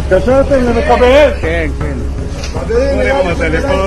Casaste en el KPR. Ponemos teléfono.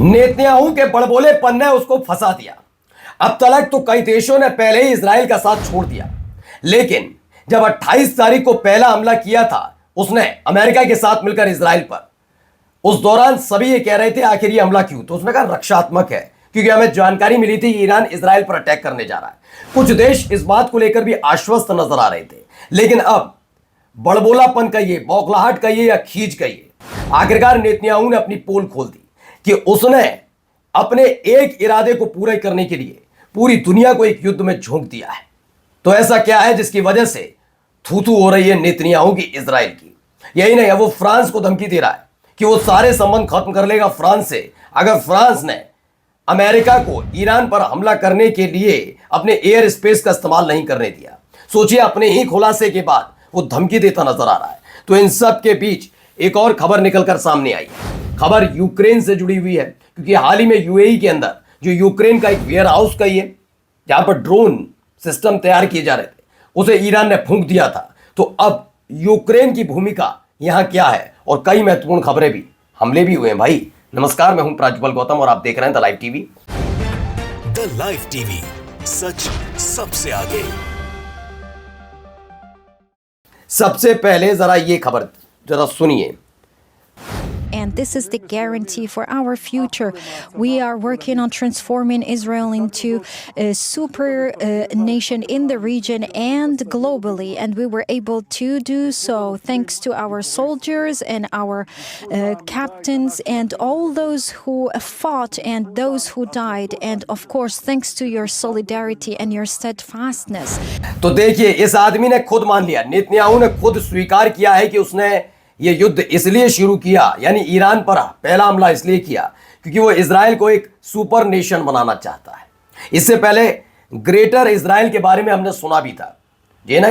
Netanyahu के बड़बोलेपन ने उसको फंसा दिया। अब तक तो कई देशों ने पहले ही इजराइल का साथ छोड़ दिया, लेकिन जब 28 तारीख को पहला हमला किया था उसने अमेरिका के साथ मिलकर इजराइल पर, उस दौरान सभी ये कह रहे थे आखिर ये हमला क्यों, तो उसने कहा रक्षात्मक है, क्योंकि हमें जानकारी मिली थी ईरान इजराइल पर अटैक करने जा रहा है। कुछ देश इस बात को लेकर भी आश्वस्त नजर आ रहे थे, लेकिन अब बड़बोलापन कहिए, बौखलाहट कहिए या खींच कहिए, आखिरकार नेतन्याहू ने अपनी पोल खोल दी कि उसने अपने एक इरादे को पूरा करने के लिए पूरी दुनिया को एक युद्ध में झोंक दिया है। तो ऐसा क्या है जिसकी वजह से थू-थू हो रही है नेतन्याहू की इजराइल की? यही नहीं है, वो फ्रांस को धमकी दे रहा है कि वो सारे संबंध खत्म कर लेगा फ्रांस से अगर फ्रांस ने अमेरिका को ईरान पर हमला करने के लिए अपने एयर स्पेस का इस्तेमाल नहीं करने दिया। सोचिए, अपने ही खुलासे के बाद वो धमकी देता नजर आ रहा है। तो इन सब के बीच एक और खबर निकलकर सामने आई है। खबर यूक्रेन से जुड़ी हुई है, क्योंकि हाल ही में यूएई के अंदर जो यूक्रेन का एक वेयर हाउस का ही है जहां पर ड्रोन सिस्टम तैयार किए जा रहे थे, उसे ईरान ने फूंक दिया था। तो अब यूक्रेन की भूमिका यहां क्या है, और कई महत्वपूर्ण खबरें भी, हमले भी हुए हैं भाई। नमस्कार, मैं हूं प्राज्वल गौतम और आप देख रहे हैं the live TV. The live TV, सच सबसे आगे। सबसे पहले जरा ये खबर जरा सुनिए। And this is the guarantee for our future. We are working on transforming Israel into a super nation in the region and globally, and we were able to do so thanks to our soldiers and our captains and all those who fought and those who died, and of course thanks to your solidarity and your steadfastness. तो देखिए, इस आदमी ने खुद मान लिया, Netanyahu ने खुद स्वीकार किया है कि उसने ये युद्ध इसलिए शुरू किया, यानी ईरान पर पहला हमला इसलिए किया क्योंकि वो इजराइल को एक सुपर नेशन बनाना चाहता है। इससे पहले ग्रेटर इजराइल के बारे में हमने सुना भी था, ये ना।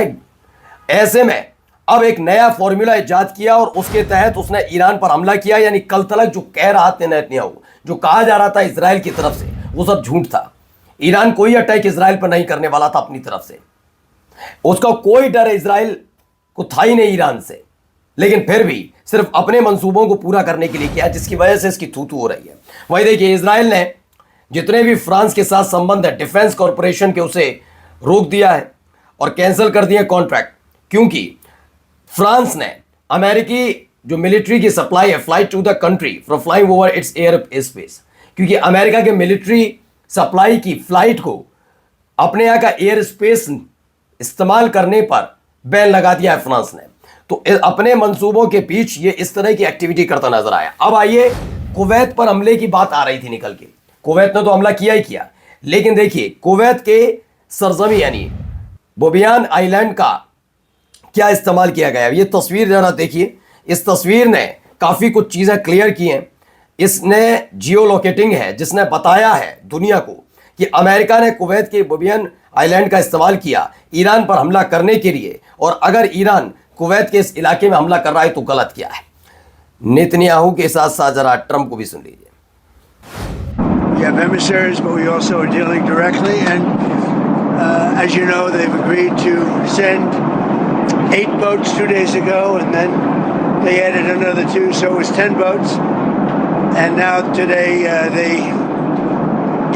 ऐसे में अब एक नया फॉर्मूला इजाद किया और उसके तहत उसने ईरान पर हमला किया। यानी कल तक जो कह रहा था नेतन्याहू, जो कहा जा रहा था इजराइल की तरफ से, वो सब झूठ था। ईरान कोई अटैक इजराइल पर नहीं करने वाला था अपनी तरफ से, उसका कोई डर इजराइल को था ही नहीं ईरान से, लेकिन फिर भी सिर्फ अपने मंसूबों को पूरा करने के लिए किया, जिसकी वजह से इसकी थू-थू हो रही है। वही देखिए, इजराइल ने जितने भी फ्रांस के साथ संबंध है डिफेंस कॉरपोरेशन के, उसे रोक दिया है और कैंसिल कर दिया कॉन्ट्रैक्ट, क्योंकि फ्रांस ने अमेरिकी जो मिलिट्री की सप्लाई है flight to the country from flying over its air space, क्योंकि अमेरिका के मिलिट्री सप्लाई की फ्लाइट को अपने यहाँ का एयर स्पेस इस्तेमाल करने पर बैन लगा दिया है फ्रांस ने। तो अपने मंसूबों के बीच ये इस तरह की एक्टिविटी करता नजर आया। अब आइए, कुवैत पर हमले की बात आ रही थी निकल के। कुवैत ने तो हमला किया ही किया, लेकिन देखिए कुवैत के सरजमी यानी बोबियान आइलैंड का क्या इस्तेमाल किया गया। ये तस्वीर जरा देखिए, इस तस्वीर ने काफ़ी कुछ चीज़ें क्लियर की हैं। इसने जियो लोकेटिंग है जिसने बताया है दुनिया को कि अमेरिका ने कुवैत के बोबियान आइलैंड का इस्तेमाल किया ईरान पर हमला करने के लिए, और अगर ईरान कुवैत के इस इलाके में हमला कर रहा है तो गलत किया है। नेतन्याहू के साथ साथ जरा ट्रंप को भी सुन लीजिए। We have emissaries, but we also are dealing directly, and as you know, they've agreed to send 8 boats 2 days ago, and then they added another 2, so it was 10 boats. And now today they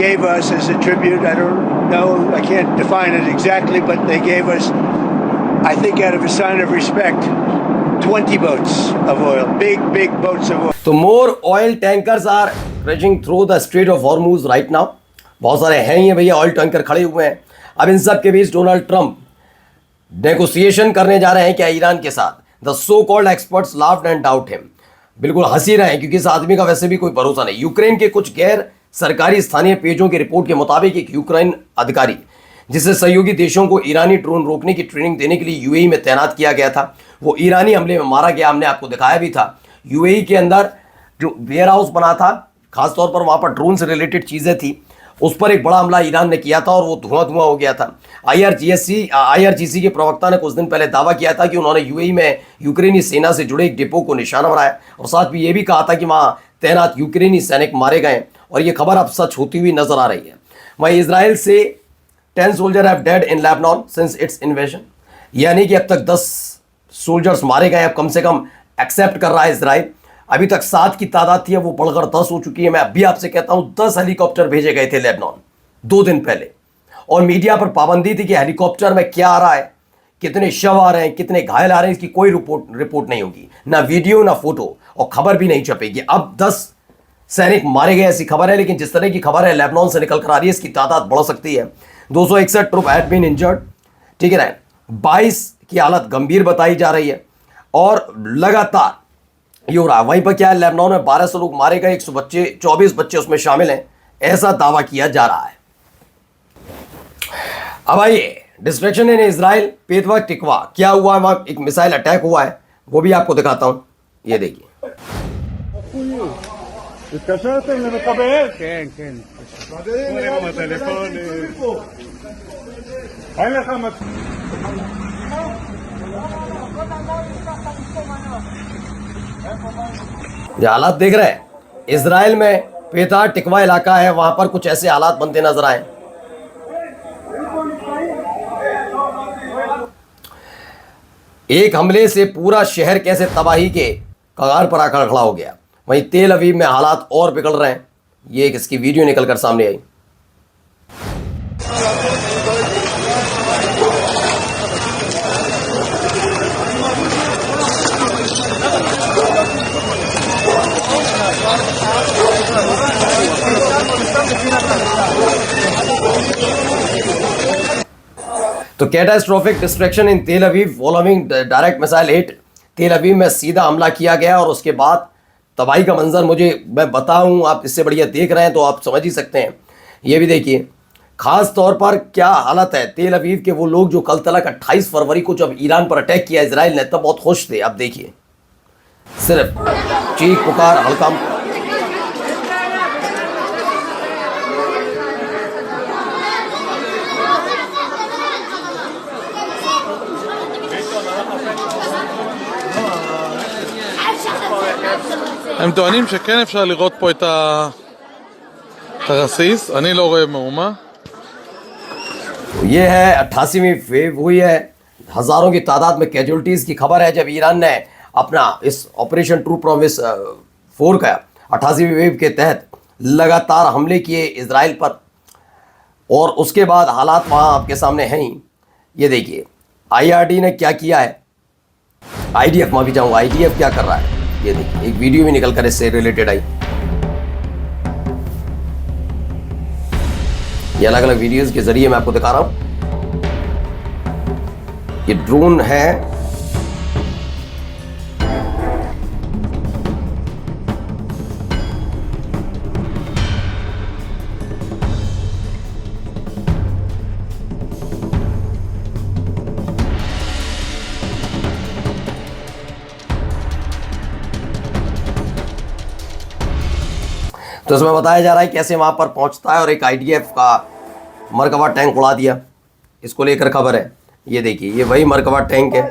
gave us as a tribute, I don't know, I can't define it exactly, but they gave us, I think out of a sign of respect, 20 boats of oil, big boats of oil. तो more oil tankers are crashing through the Strait of Hormuz right now. बहुत सारे हैं ये भैया oil tanker खड़े हुए हैं। अब इन सब के बीच डोनाल्ड ट्रंप नेगोशिएशन करने जा रहे हैं क्या ईरान के साथ। The so called experts laughed and doubt him, बिल्कुल हंसी रहे हैं क्योंकि इस आदमी का वैसे भी कोई भरोसा नहीं। यूक्रेन के कुछ गैर सरकारी स्थानीय पेजों की रिपोर्ट के मुताबिक एक यूक्रेन अधिकारी जिसे सहयोगी देशों को ईरानी ड्रोन रोकने की ट्रेनिंग देने के लिए यूएई में तैनात किया गया था, वो ईरानी हमले में मारा गया। हमने आपको दिखाया भी था यूएई के अंदर जो वेयर हाउस बना था खासतौर पर वहाँ पर ड्रोन से रिलेटेड चीज़ें थी, उस पर एक बड़ा हमला ईरान ने किया था और वो धुआं धुआं हो गया था। IRGC के प्रवक्ता ने कुछ दिन पहले दावा किया था कि उन्होंने यूएई में यूक्रेनी सेना से जुड़े एक डिपो को निशाना बनाया और साथ में ये भी कहा था कि वहाँ तैनात यूक्रेनी सैनिक मारे गए, और ये खबर अब सच होती हुई नजर आ रही है। वहीं इसराइल से 10 soldier have dead in Lebanon since it's invasion, यानी कि अब तक 10 सोल्जर्स मारे गए, अब कम से कम एक्सेप्ट कर रहा है इसराइल। अभी तक 7 की तादाद थी, वो बढ़कर 10 हो चुकी है। मैं अभी आपसे कहता हूं 10 हेलीकॉप्टर भेजे गए थे लेबनान 2 दिन पहले, और मीडिया पर पाबंदी थी कि हेलीकॉप्टर में क्या आ रहा है, कितने शव आ रहे हैं, कितने घायल आ रहे हैं, इसकी कोई रिपोर्ट नहीं होगी, ना वीडियो ना फोटो, और खबर भी नहीं छपेगी। अब 10 सैनिक मारे गए ऐसी खबर है, लेकिन जिस तरह की खबर है लेबनान से निकल कर आ रही है, इसकी तादाद बढ़ सकती है। 261 ट्रूप हैड बीन इंजर्ड, ठीक है ना, 22 की हालत गंभीर बताई जा रही है, और लगातार ये हो रहा है। वहीं पर क्या है, लेबनान में 1200 लोग मारे गए, 24 बच्चे उसमें शामिल हैं, ऐसा दावा किया जा रहा है। अब आइए, डिस्ट्रैक्शन इन इजराइल, पेतवा टिकवा क्या हुआ है, वहां एक मिसाइल अटैक हुआ है, वो भी आपको दिखाता हूं, ये देखिए। התקשרתם למקבל? כן, כן. קוראים בטלפון. אין לך ये हालात देख रहे हैं, इजराइल में पेतवा टिकवा इलाका है, वहां पर कुछ ऐसे हालात बनते नजर आए। एक हमले से पूरा शहर कैसे तबाही के कगार पर आकर खड़ा हो गया। वहीं तेल अवीव में हालात और बिगड़ रहे हैं, ये एक इसकी वीडियो निकलकर सामने आई। तो कैटास्ट्रोफिक डिस्ट्रक्शन इन तेल Aviv following direct missile hit. तेल अवीव में सीधा हमला किया गया और उसके बाद तबाही का मंजर मैं बताऊं, आप इससे बढ़िया देख रहे हैं तो आप समझ ही सकते हैं। ये भी देखिए, खास तौर पर क्या हालत है तेल अवीव के वो लोग जो कल तक 28 फरवरी को जब ईरान पर अटैक किया इसराइल ने, तब बहुत खुश थे। अब देखिए, सिर्फ चीख पुकार, हल्का הם טוענים שכן אפשר לראות פה את הרסיס, אני לא רואה מהומה. ये है 88वीं वेव हुई है, हजारों की तादाद में कैजुअल्टीज की खबर है। जब ईरान ने अपना इस ऑपरेशन ट्रू प्रॉमिस 4 का 88वीं वेव के तहत लगातार हमले किए इसराइल पर, और उसके बाद हालात वहां आपके सामने हैं ही। ये देखिए IRD ने क्या किया है, IDF में भी जाऊंगा, IDF क्या कर रहा है, ये देखिए एक वीडियो भी निकल कर इससे रिलेटेड आई। ये अलग अलग वीडियोस के जरिए मैं आपको दिखा रहा हूं। ये ड्रोन है, तो इसमें बताया जा रहा है कैसे वहां पर पहुंचता है, और एक IDF का मरकबा टैंक उड़ा दिया, इसको लेकर खबर है। ये देखिए, ये वही मरकबा टैंक है।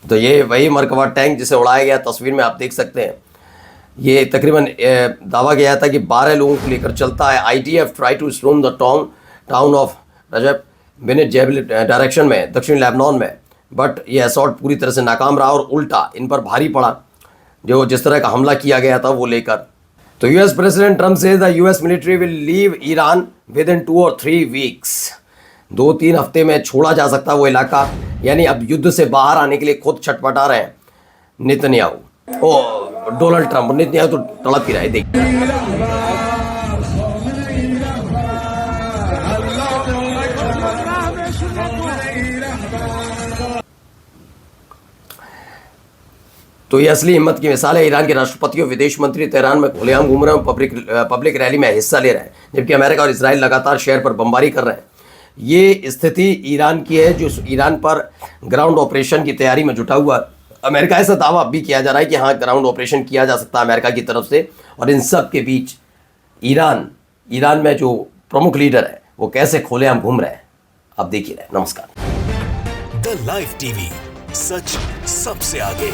तो ये वही मरकबा टैंक जिसे उड़ाया गया, तस्वीर में आप देख सकते हैं। ये तकरीबन दावा गया था कि 12 लोगों को लेकर चलता है। IDF try to storm the town of रजब बेनेट जेबल डायरेक्शन में, दक्षिण लेबनान में, बट ये असॉल्ट पूरी तरह से नाकाम रहा और उल्टा इन पर भारी पड़ा जो जिस तरह का हमला किया गया था वो लेकर। तो US प्रेसिडेंट ट्रम्प से the US military will leave Iran with in 2 or 3 weeks. 2-3 हफ्ते में छोड़ा जा सकता है वो इलाका, यानी अब युद्ध से बाहर आने के लिए खुद छटपटा रहे हैं नेतन्याहू। डोनाल्ड ट्रंप, नेतन्याहू तो तड़प ही रहा है। देखिए तो ये असली हिम्मत की मिसाल है। ईरान के राष्ट्रपति और विदेश मंत्री तेहरान में खुलेआम घूम रहे हैं, पब्लिक रैली में हिस्सा ले रहे हैं, जबकि अमेरिका और इजराइल लगातार शहर पर बमबारी कर रहे हैं। ये स्थिति ईरान की है, जो ईरान पर ग्राउंड ऑपरेशन की तैयारी में जुटा हुआ। अमेरिका ऐसा दावा अब भी किया जा रहा है कि हाँ, ग्राउंड ऑपरेशन किया जा सकता है अमेरिका की तरफ से। और इन सब के बीच ईरान में जो प्रमुख लीडर है वो कैसे खुलेआम घूम रहे हैं, आप देखिए रहे। नमस्कार। द लाइव टीवी, सच सबसे आगे।